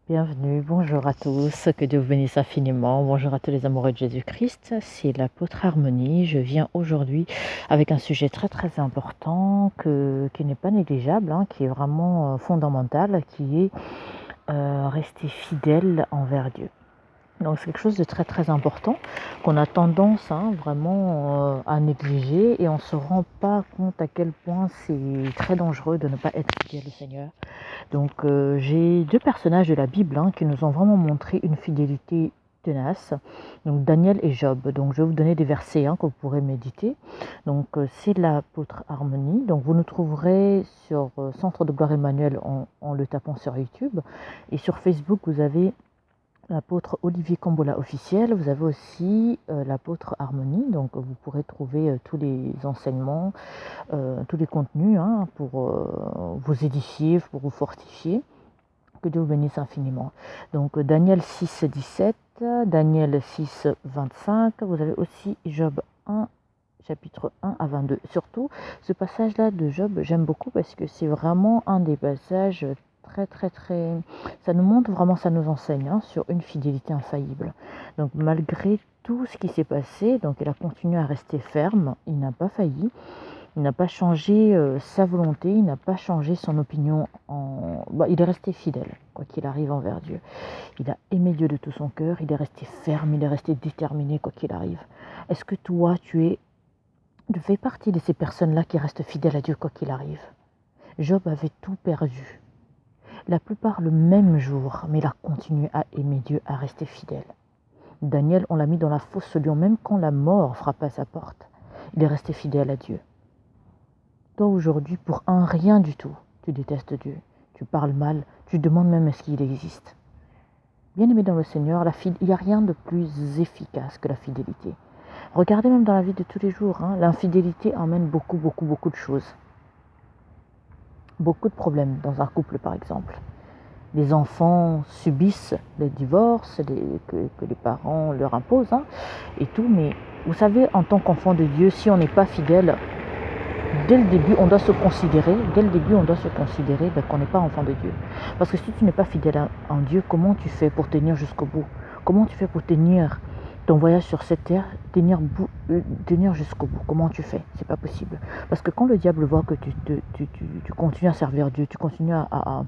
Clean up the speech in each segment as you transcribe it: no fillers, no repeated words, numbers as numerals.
Bienvenue, bonjour à tous, que Dieu vous bénisse infiniment. Bonjour à tous les amoureux de Jésus-Christ, c'est l'apôtre Harmonie. Je viens aujourd'hui avec un sujet très très important qui n'est pas négligeable, qui est vraiment fondamental, qui est rester fidèle envers Dieu. Donc c'est quelque chose de très très important qu'on a tendance vraiment à négliger et on ne se rend pas compte à quel point c'est très dangereux de ne pas être fidèle au Seigneur. Donc j'ai deux personnages de la Bible qui nous ont vraiment montré une fidélité tenace, donc Daniel et Job. Donc je vais vous donner des versets que vous pourrez méditer. Donc c'est l'apôtre Harmonie. Donc vous nous trouverez sur Centre de Gloire Emmanuel en le tapant sur YouTube. Et sur Facebook, vous avez l'apôtre Olivier Cambola officiel, vous avez aussi l'apôtre Harmonie, donc vous pourrez trouver tous les enseignements, tous les contenus pour vous édifier, pour vous fortifier. Que Dieu vous bénisse infiniment. Donc Daniel 6, 17, Daniel 6, 25, vous avez aussi Job 1, chapitre 1 à 22. Surtout, ce passage-là de Job, j'aime beaucoup parce que c'est vraiment un des passages très, ça nous montre vraiment, ça nous enseigne sur une fidélité infaillible. Donc malgré tout ce qui s'est passé, donc il a continué à rester ferme, il n'a pas failli, il n'a pas changé sa volonté, il n'a pas changé son opinion, il est resté fidèle, quoi qu'il arrive envers Dieu. Il a aimé Dieu de tout son cœur, il est resté ferme, il est resté déterminé, quoi qu'il arrive. Est-ce que toi, tu fais partie de ces personnes-là qui restent fidèles à Dieu, quoi qu'il arrive? Job avait tout perdu. La plupart le même jour, mais il a continué à aimer Dieu, à rester fidèle. Daniel, on l'a mis dans la fosse lion, même quand la mort frappait à sa porte. Il est resté fidèle à Dieu. Toi aujourd'hui, pour un rien du tout, tu détestes Dieu, tu parles mal, tu demandes même est-ce qu'il existe. Bien-aimé dans le Seigneur, il n'y a rien de plus efficace que la fidélité. Regardez même dans la vie de tous les jours, l'infidélité emmène beaucoup de choses. Beaucoup de problèmes dans un couple par exemple. Les enfants subissent les divorces que les parents leur imposent et tout, mais vous savez, en tant qu'enfant de Dieu, si on n'est pas fidèle, dès le début, on doit se considérer qu'on n'est pas enfant de Dieu. Parce que si tu n'es pas fidèle en Dieu, comment tu fais pour tenir jusqu'au bout? Comment tu fais pour tenir ton voyage sur cette terre, tenir jusqu'au bout? Comment tu fais? C'est pas possible. Parce que quand le diable voit que tu continues à servir Dieu, tu continues à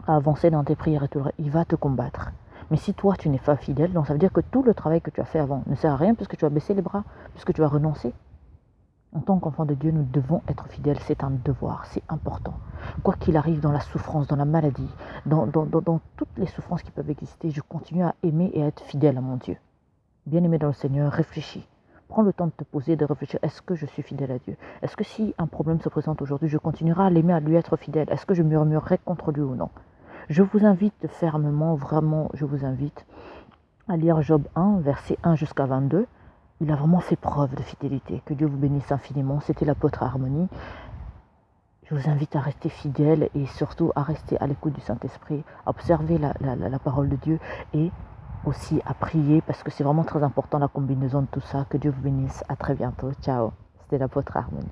avancer dans tes prières et tout, il va te combattre. Mais si toi, tu n'es pas fidèle, donc ça veut dire que tout le travail que tu as fait avant ne sert à rien puisque tu vas baisser les bras, puisque tu vas renoncer. En tant qu'enfant de Dieu, nous devons être fidèles, c'est un devoir, c'est important. Quoi qu'il arrive dans la souffrance, dans la maladie, dans toutes les souffrances qui peuvent exister, je continue à aimer et à être fidèle à mon Dieu. Bien-aimé dans le Seigneur, réfléchis. Prends le temps de te poser, de réfléchir. Est-ce que je suis fidèle à Dieu? Est-ce que si un problème se présente aujourd'hui, je continuerai à l'aimer, à lui être fidèle? Est-ce que je murmurerai contre lui ou non? Je vous invite fermement, vraiment, je vous invite à lire Job 1, verset 1 jusqu'à 22. Il a vraiment fait preuve de fidélité. Que Dieu vous bénisse infiniment. C'était l'apôtre Harmonie. Je vous invite à rester fidèle et surtout à rester à l'écoute du Saint-Esprit, à observer la parole de Dieu et aussi à prier parce que c'est vraiment très important la combinaison de tout ça. Que Dieu vous bénisse. À très bientôt. Ciao. C'était l'apôtre Harmonie.